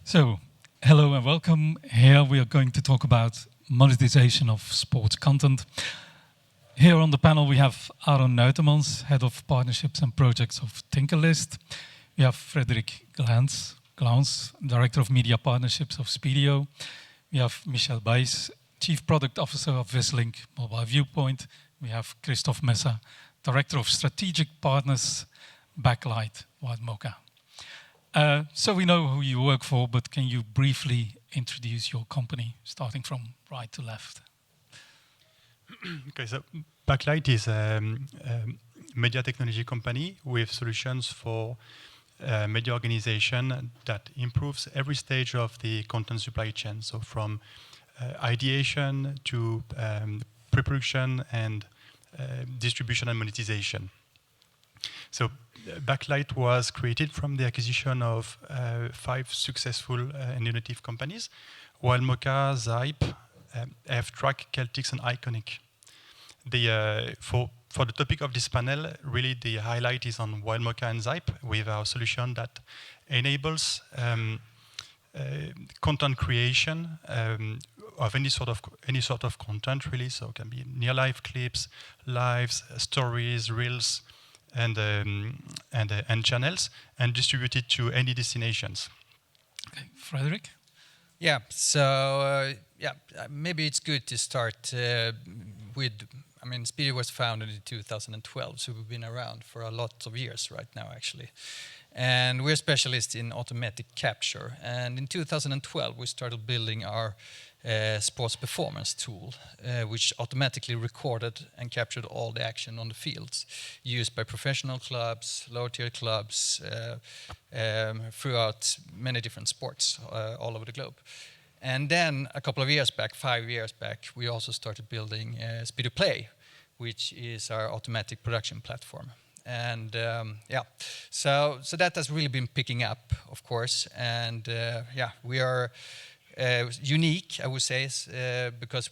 So, hello and welcome. Here we are going to talk about monetization of sports content. Here on the panel we have Nuytemans, Head of Partnerships and Projects of TinkerList. We have Fredrik Glans, Director of Media Partnerships of Spiideo. We have Michel Bais, Chief Product Officer of Vislink, Mobile Viewpoint. We have Christophe Messa, Director of Strategic Partners, Backlight, Wild Mocha. So we know who you work for, but can you briefly introduce your company, starting from right to left? Okay, so Backlight is a media technology company with solutions for media organization that improves every stage of the content supply chain. So from ideation to pre-production and distribution and monetization. So Backlight was created from the acquisition of 5 successful and innovative companies: Wild Mocha, Zype, F-Track, Celtics, and Iconic. For the topic of this panel, really the highlight is on Wild Mocha and Zype with our solution that enables content creation of any sort of content, really. So it can be near live clips, lives, stories, reels, and channels, and distributed to any destinations. Okay, Fredrik? Yeah, so maybe it's good to start with, Spiideo was founded in 2012, so we've been around for a lot of years right now, actually. And we're specialists in automatic capture. And in 2012, we started building our sports performance tool, which automatically recorded and captured all the action on the fields used by professional clubs, lower-tier clubs, throughout many different sports all over the globe. And then a couple of years back, 5 years back, we also started building Spiideo Play, which is our automatic production platform. And so that has really been picking up, of course. And we are unique, I would say, because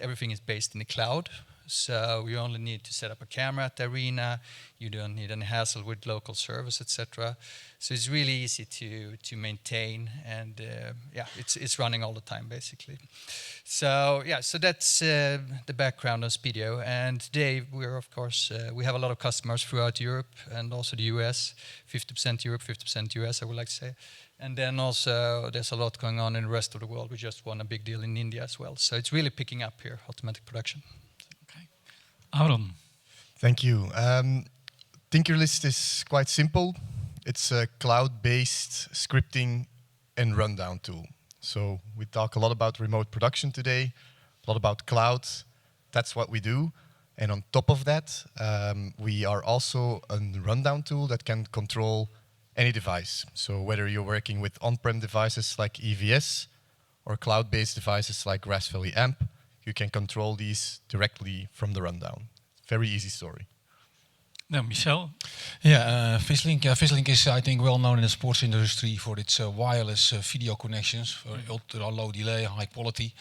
everything is based in the cloud. So you only need to set up a camera at the arena. You don't need any hassle with local service, etc. So it's really easy to maintain, and it's running all the time, basically. So that's the background on Spiideo. And today we're, of course, we have a lot of customers throughout Europe and also the US. 50% Europe, 50% US, I would like to say. And then also there's a lot going on in the rest of the world. We just won a big deal in India as well. So it's really picking up here, automatic production. Okay. Aaron. Thank you. TinkerList is quite simple. It's a cloud-based scripting and rundown tool. So we talk a lot about remote production today, a lot about cloud. That's what we do. And on top of that, we are also a rundown tool that can control any device. So whether you're working with on-prem devices like EVS or cloud-based devices like Raspberry AMP, you can control these directly from the rundown. Very easy story. Now, Michel? Yeah, Vislink. Vislink is, I think, well known in the sports industry for its wireless video connections, for ultra low delay, high quality.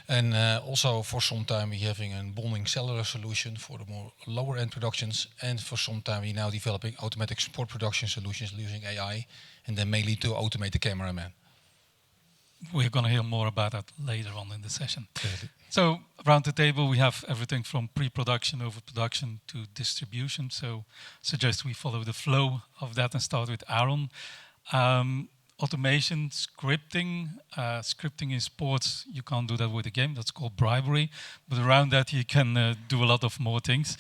And also for some time we're having a bonding cellular solution for the more lower end productions. And for some time we're now developing automatic sport production solutions using AI, and then mainly to automate the cameraman. We're going to hear more about that later on in the session. So around the table we have everything from pre-production over production to distribution. So suggest we follow the flow of that and start with Aaron. Automation, scripting. Scripting in sports, you can't do that with a game. That's called bribery. But around that you can do a lot of more things.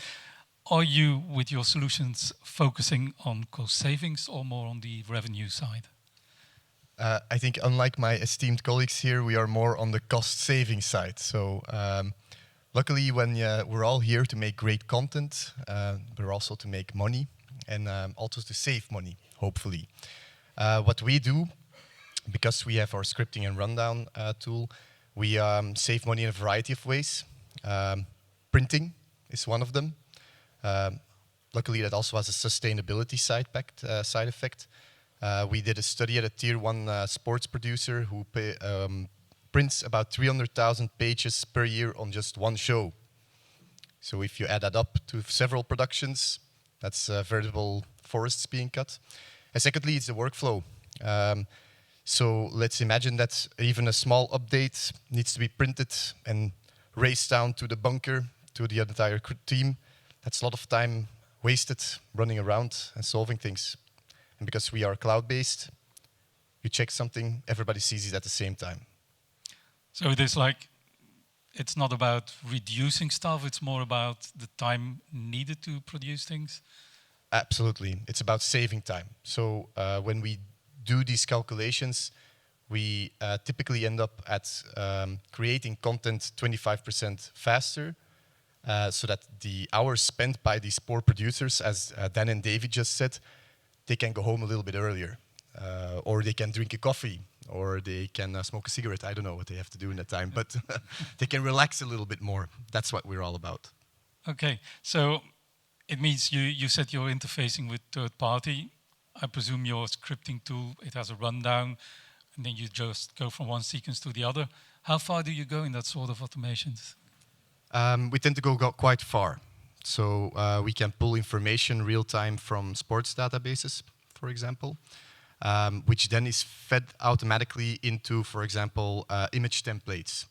Are you, with your solutions, focusing on cost savings or more on the revenue side? I think unlike my esteemed colleagues here, we are more on the cost-saving side. So luckily, when we're all here to make great content, but also to make money and also to save money, hopefully. What we do, because we have our scripting and rundown tool, we save money in a variety of ways. Printing is one of them. Luckily, that also has a sustainability side effect. We did a study at a tier 1 sports producer who prints about 300,000 pages per year on just one show. So if you add that up to several productions, that's veritable forests being cut. And secondly, it's the workflow. So let's imagine that even a small update needs to be printed and raced down to the bunker, to the entire team. That's a lot of time wasted running around and solving things. And because we are cloud-based, you check something, everybody sees it at the same time. So it is like, it's not about reducing stuff, it's more about the time needed to produce things? Absolutely. It's about saving time. So when we do these calculations, we typically end up at creating content 25% faster, so that the hours spent by these poor producers, as Dan and David just said, they can go home a little bit earlier. Or they can drink a coffee, or they can smoke a cigarette. I don't know what they have to do in that time, but they can relax a little bit more. That's what we're all about. Okay, so it means you said you're interfacing with third party. I presume your scripting tool, it has a rundown, and then you just go from one sequence to the other. How far do you go in that sort of automations? We tend to go quite far. So we can pull information real time from sports databases, for example. Which then is fed automatically into, for example, image templates.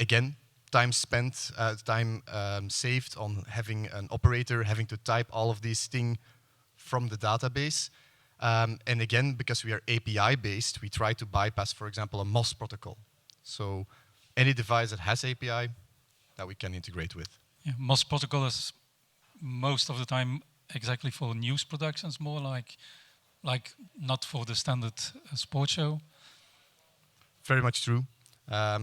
Again, time spent, time saved on having an operator having to type all of these things from the database. And again, because we are API-based, we try to bypass, for example, a MOS protocol. So any device that has API that we can integrate with. Yeah, MOS protocol is most of the time exactly for news productions, more like not for the standard sports show? Very much true.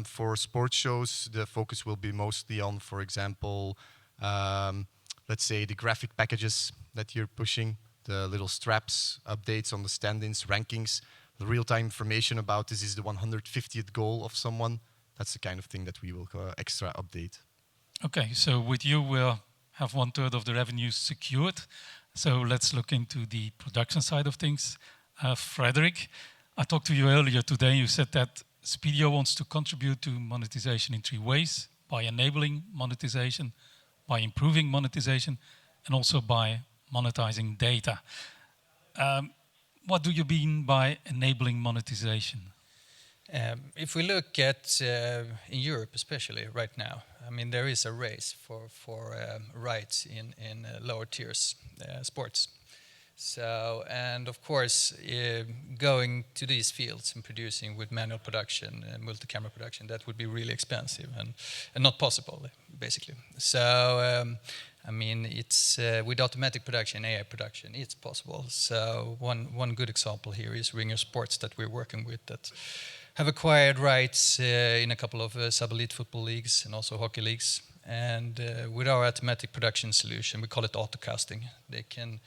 For sports shows, the focus will be mostly on, for example, let's say the graphic packages that you're pushing, the little straps, updates on the stand-ins, rankings, the real-time information about this is the 150th goal of someone. That's the kind of thing that we will extra update. Okay, so with you, we'll have 1/3 of the revenues secured. So let's look into the production side of things. Fredrik, I talked to you earlier today. You said that Spiideo wants to contribute to monetization in 3 ways: by enabling monetization, by improving monetization, and also by monetizing data. What do you mean by enabling monetization? If we look at in Europe, especially right now, I mean there is a race for rights in lower tiers sports. So, and of course, going to these fields and producing with manual production and multi-camera production, that would be really expensive and not possible, basically. So, I mean, it's with automatic production, AI production, it's possible. So, one good example here is Ringer Sports that we're working with that have acquired rights in a couple of sub-elite football leagues and also hockey leagues. And with our automatic production solution, we call it autocasting. They can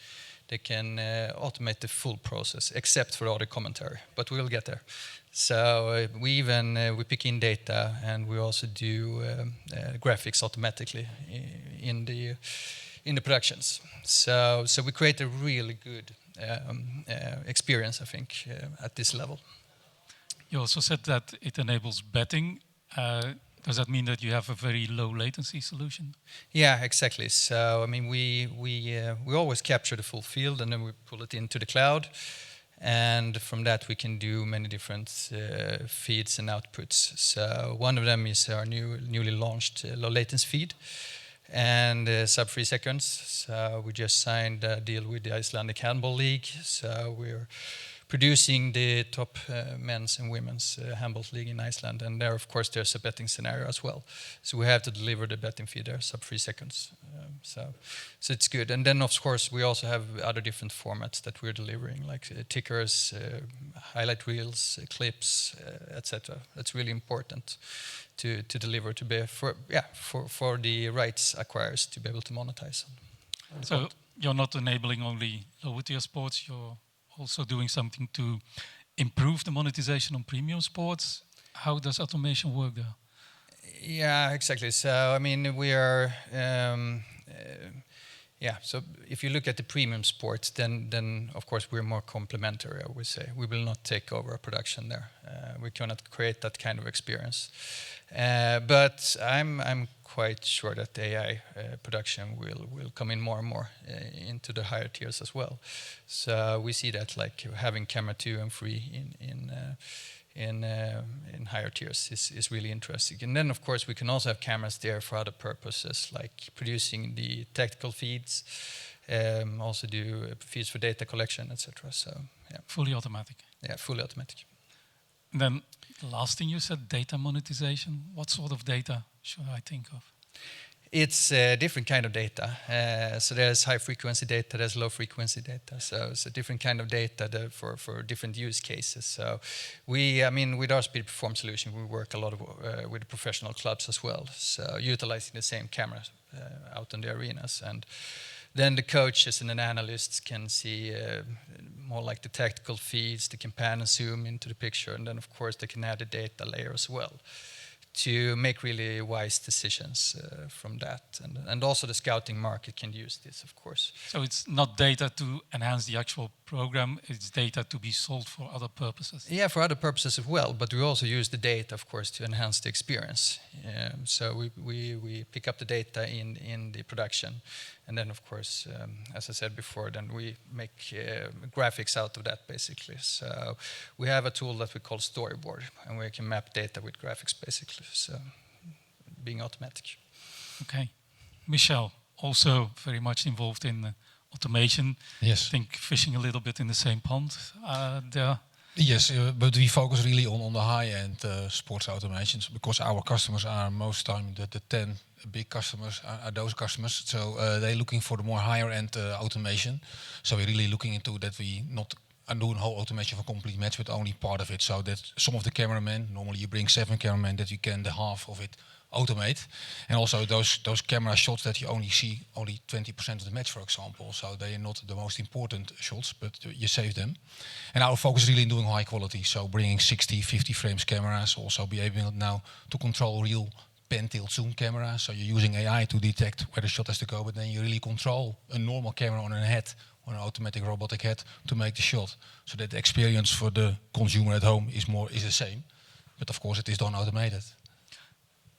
automate the full process, except for audio commentary, but we'll get there. So we pick in data, and we also do graphics automatically in the productions. So we create a really good experience, I think, at this level. You also said that it enables betting. Does that mean that you have a very low latency solution? Yeah, exactly. So I mean, we always capture the full field and then we pull it into the cloud, and from that we can do many different feeds and outputs. So one of them is our newly launched low latency feed and sub 3 seconds. So we just signed a deal with the Icelandic Handball League. So we're producing the top men's and women's handball league in Iceland, and there, of course, there's a betting scenario as well. So we have to deliver the betting feed there, sub 3 seconds. So it's good. And then, of course, we also have other different formats that we're delivering, like tickers, highlight reels, clips, etc. That's really important to deliver to be for the rights acquirers to be able to monetize. So you're not enabling only lower tier sports. You're also doing something to improve the monetization on premium sports. How does automation work there? Yeah, exactly. So, I mean, we are Yeah, so if you look at the premium sports, then of course we're more complementary, I would say. We will not take over a production there. We cannot create that kind of experience. But I'm quite sure that AI production will come in more and more into the higher tiers as well. So we see that like having camera 2 and 3 in higher tiers is really interesting. And then, of course, we can also have cameras there for other purposes, like producing the tactical feeds, also do feeds for data collection, etc. So, yeah. Fully automatic. Yeah, fully automatic. And then the last thing you said, data monetization. What sort of data should I think of? It's different kind of data. So there's high frequency data, there's low frequency data. So it's a different kind of data for different use cases. So with our Speed Perform solution, we work a lot with professional clubs as well. So utilizing the same cameras out in the arenas. And then the coaches and the analysts can see more like the tactical feeds, they can pan and zoom into the picture. And then, of course, they can add the data layer as well to make really wise decisions from that. And also the scouting market can use this, of course. So it's not data to enhance the actual program, it's data to be sold for other purposes. Yeah, for other purposes as well, but we also use the data, of course, to enhance the experience. So we pick up the data in the production. And then, of course, as I said before, then we make graphics out of that, basically. So we have a tool that we call Storyboard, and we can map data with graphics, basically. So being automatic. Okay. Michel, also very much involved in automation. Yes. I think fishing a little bit in the same pond there. Yes, but we focus really on the high-end sports automations because our customers are most time the 10 big customers are those customers. So they're looking for the more higher-end automation. So we're really looking into that we not doing whole automation for complete match, but only part of it. So that some of the cameramen, normally you bring 7 cameramen, that you can the half of it automate. And also those camera shots that you only see only 20% of the match, for example. So they are not the most important shots, but you save them. And our focus is really in doing high quality. So bringing 60, 50 frames cameras, also be able now to control real pen tilt zoom camera. So you're using AI to detect where the shot has to go, but then you really control a normal camera on a head, on an automatic robotic head to make the shot. So that the experience for the consumer at home is the same. But of course it is done automated.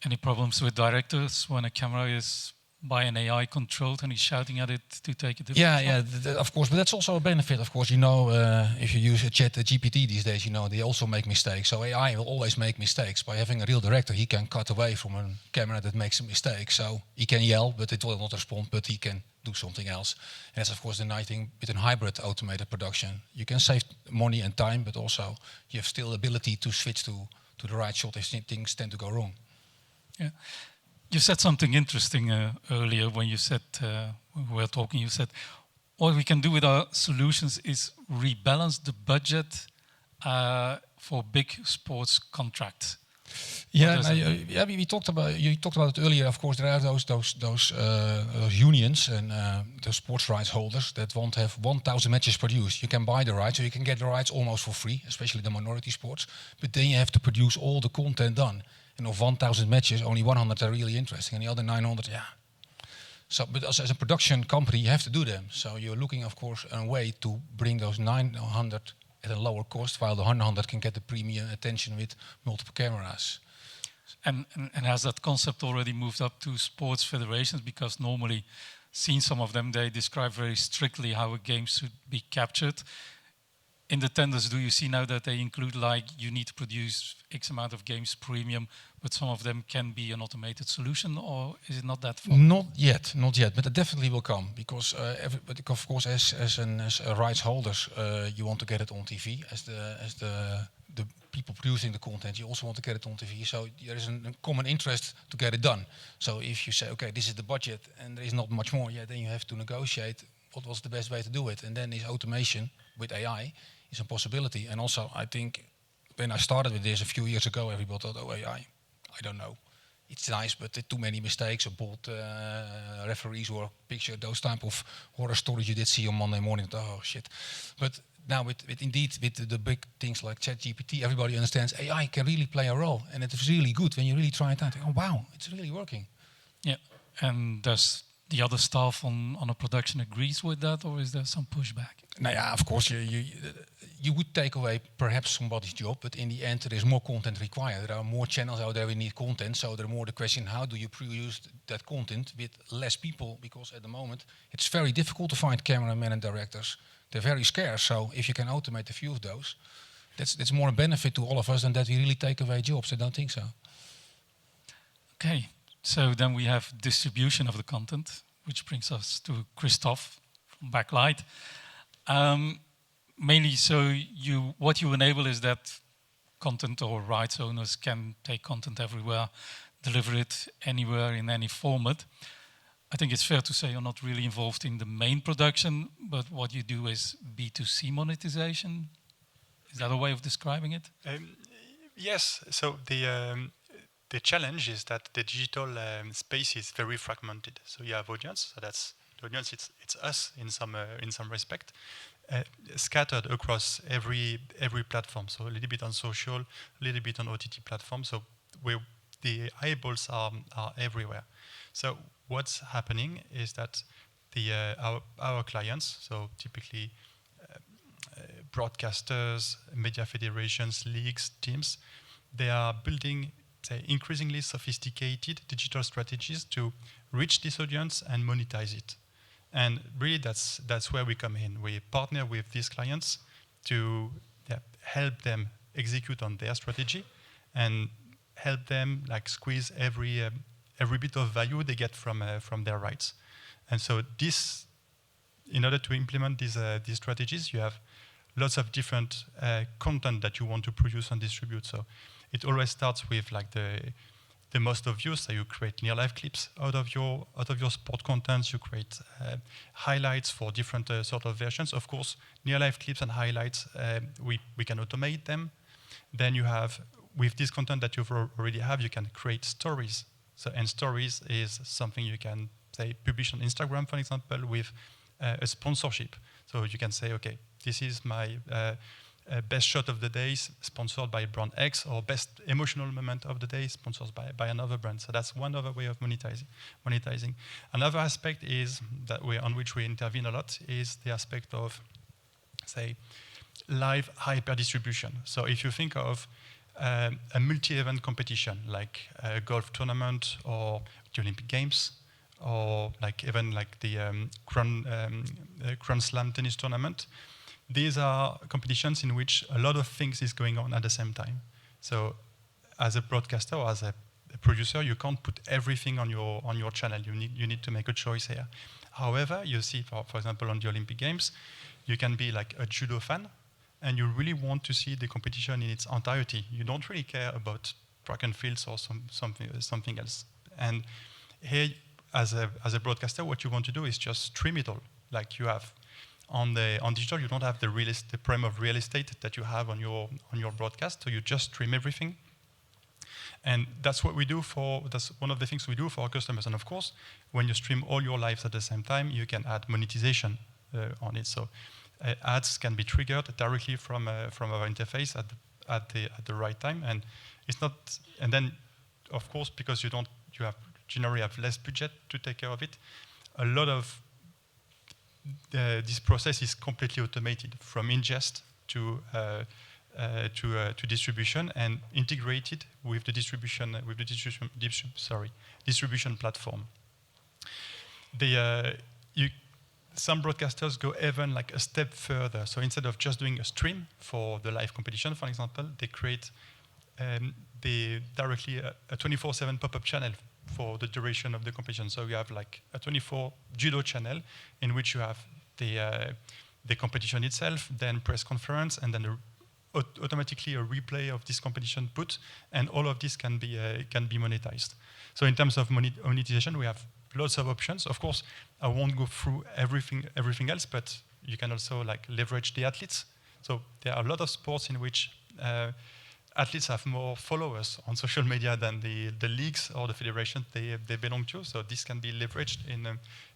Any problems with directors when a camera is by an AI controlled and he's shouting at it to take a different shot? Of course, but that's also a benefit. Of course, if you use a chat GPT these days, they also make mistakes. So AI will always make mistakes. By having a real director, he can cut away from a camera that makes a mistake. So he can yell, but it will not respond, but he can do something else. And that's of course the nice thing with a hybrid automated production. You can save money and time, but also you have still the ability to switch to the right shot if things tend to go wrong. Yeah. You said something interesting earlier when you said, when we were talking, you said, what we can do with our solutions is rebalance the budget for big sports contracts. We talked about you talked about it earlier. Of course, there are those unions and the sports rights holders that won't have 1,000 matches produced. You can buy the rights, so you can get the rights almost for free, especially the minority sports. But then you have to produce all the content done. And of 1,000 matches, only 100 are really interesting, and the other 900, So, but as a production company, you have to do them. So you're looking, of course, a way to bring those 900 at a lower cost, while the 100 can get the premium attention with multiple cameras. And has that concept already moved up to sports federations? Because normally, seeing some of them, they describe very strictly how a game should be captured. In the tenders, do you see now that they include like you need to produce X amount of games premium, but some of them can be an automated solution, or is it not that far? Not yet, but it definitely will come because, of course, as rights holders, you want to get it on TV. As the people producing the content, you also want to get it on TV. So there is a common interest to get it done. So if you say, okay, this is the budget and there is not much more, then you have to negotiate what was the best way to do it, and then is automation with AI is a possibility. And also, I think when I started with this a few years ago, everybody thought, oh, AI, I don't know. It's nice, but too many mistakes, a bold referees or picture, those type of horror stories you did see on Monday morning. Oh, shit. But now with the big things like ChatGPT, everybody understands AI can really play a role. And it is really good when you really try it out. Oh, wow, it's really working. Yeah, and there's the other staff on a production agrees with that, or is there some pushback? Now, yeah, of course, you would take away perhaps somebody's job, but in the end, there is more content required. There are more channels out there. We need content, so the more the question: how do you produce that content with less people? Because at the moment, it's very difficult to find cameramen and directors. They're very scarce. So if you can automate a few of those, that's more a benefit to all of us than that we really take away jobs. I don't think so. Okay, so then we have distribution of the content, which brings us to Christophe from Backlight. Mainly, so what you enable is that content or rights owners can take content everywhere, deliver it anywhere in any format. I think it's fair to say you're not really involved in the main production, but what you do is B2C monetization. Is that a way of describing it? Yes. So the challenge is that the digital space is very fragmented. So you have audience. So that's the audience. It's us in some respect, scattered across every platform. So a little bit on social, a little bit on OTT platform. So the eyeballs are everywhere. So what's happening is that our clients, so typically broadcasters, media federations, leagues, teams, they are building, say, increasingly sophisticated digital strategies to reach this audience and monetize it. And really, that's where we come in. We partner with these clients to help them execute on their strategy and help them like squeeze every bit of value they get from their rights. And so this, in order to implement these strategies, you have lots of different content that you want to produce and distribute. So it always starts with like the most obvious. So you create near live clips out of your sport content. You create highlights for different sort of versions. Of course, near live clips and highlights, we can automate them. Then you have, with this content that you already have, you can create stories. So, and stories is something you can say publish on Instagram, for example, with a sponsorship. So you can say, okay, this is my best shot of the day sponsored by brand X, or best emotional moment of the day sponsored by another brand. So that's one other way of monetizing. Another aspect is that on which we intervene a lot is the aspect of, say, live hyper distribution. So if you think of a multi-event competition like a golf tournament or the Olympic Games, or like even like the Grand Slam tennis tournament, these are competitions in which a lot of things is going on at the same time. So as a broadcaster or as a producer, you can't put everything on your channel. You need to make a choice here. However, you see, for example, on the Olympic Games, you can be like a judo fan, and you really want to see the competition in its entirety. You don't really care about track and fields or something else. And here, as a broadcaster, what you want to do is just stream it all. Like you have on digital, you don't have the problem of real estate that you have on your broadcast, so you just stream everything. And that's what we do that's one of the things we do for our customers. And of course, when you stream all your lives at the same time, you can add monetization on it. So ads can be triggered directly from our interface at the right time. And it's not. And then, of course, because you generally have less budget to take care of it, a lot of this process is completely automated from ingest to distribution and integrated with the distribution platform. Some broadcasters go even like a step further. So instead of just doing a stream for the live competition, for example, they create directly a 24/7 pop-up channel for the duration of the competition. So you have like a 24 judo channel in which you have the competition itself, then press conference, and then automatically a replay of this competition put, and all of this can be monetized. So in terms of monetization, we have lots of options. Of course, I won't go through everything else, but you can also like leverage the athletes. So there are a lot of sports in which athletes have more followers on social media than the leagues or the federations they belong to. So this can be leveraged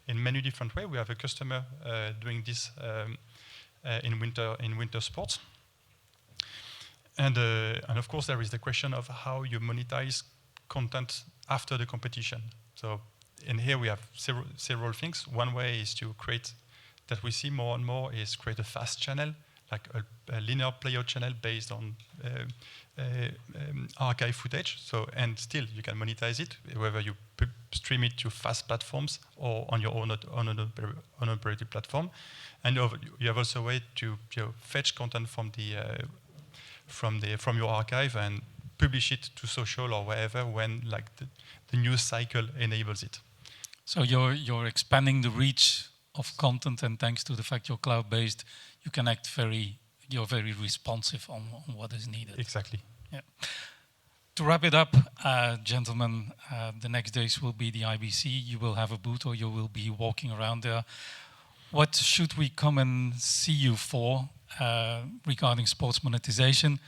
in many different ways. We have a customer doing this in winter sports. And of course, there is the question of how you monetize content after the competition. So and here we have several things. One way is to create, that we see more and more, is create a fast channel, like a linear player channel based on archive footage. So, and still you can monetize it, whether you stream it to fast platforms or on your own operated platform. And you have also a way to fetch content from your archive and publish it to social or wherever when like the news cycle enables it. So you're expanding the reach of content, and thanks to the fact you're cloud-based, you can you're very responsive on what is needed. Exactly. Yeah. To wrap it up, gentlemen, the next days will be the IBC. You will have a booth, or you will be walking around there. What should we come and see you for regarding sports monetization?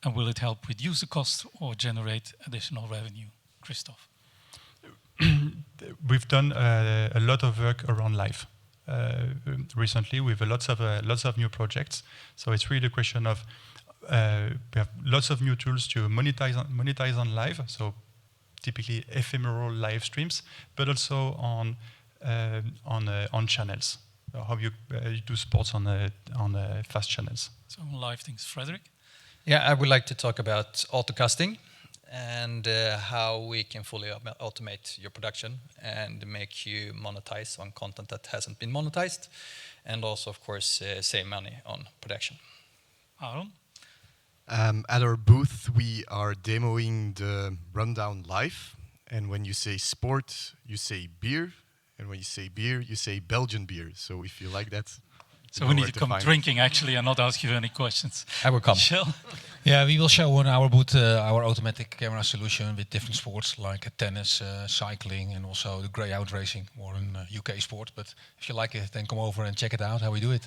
And will it help reduce the cost or generate additional revenue? Christophe. We've done a lot of work around live recently with lots of new projects. So it's really a question of we have lots of new tools to monetize on live. So typically ephemeral live streams, but also on channels. So how you do sports on fast channels. So live things, Fredrik. Yeah, I would like to talk about autocasting and how we can fully automate your production and make you monetize on content that hasn't been monetized, and also, of course, save money on production. Aaron? At our booth, we are demoing the Rundown Live. And when you say sport, you say beer. And when you say beer, you say Belgian beer. So if you like that... So we need to come drinking, actually, and not ask you any questions. I will come. Michel? Yeah, we will show on our booth our automatic camera solution with different sports like tennis, cycling, and also the greyhound racing, more in UK sport. But if you like it, then come over and check it out, how we do it.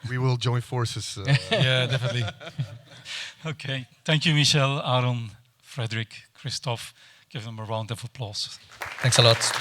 We will join forces. Yeah, definitely. Okay. Thank you, Michel, Aaron, Fredrik, Christophe. Give them a round of applause. Thanks a lot.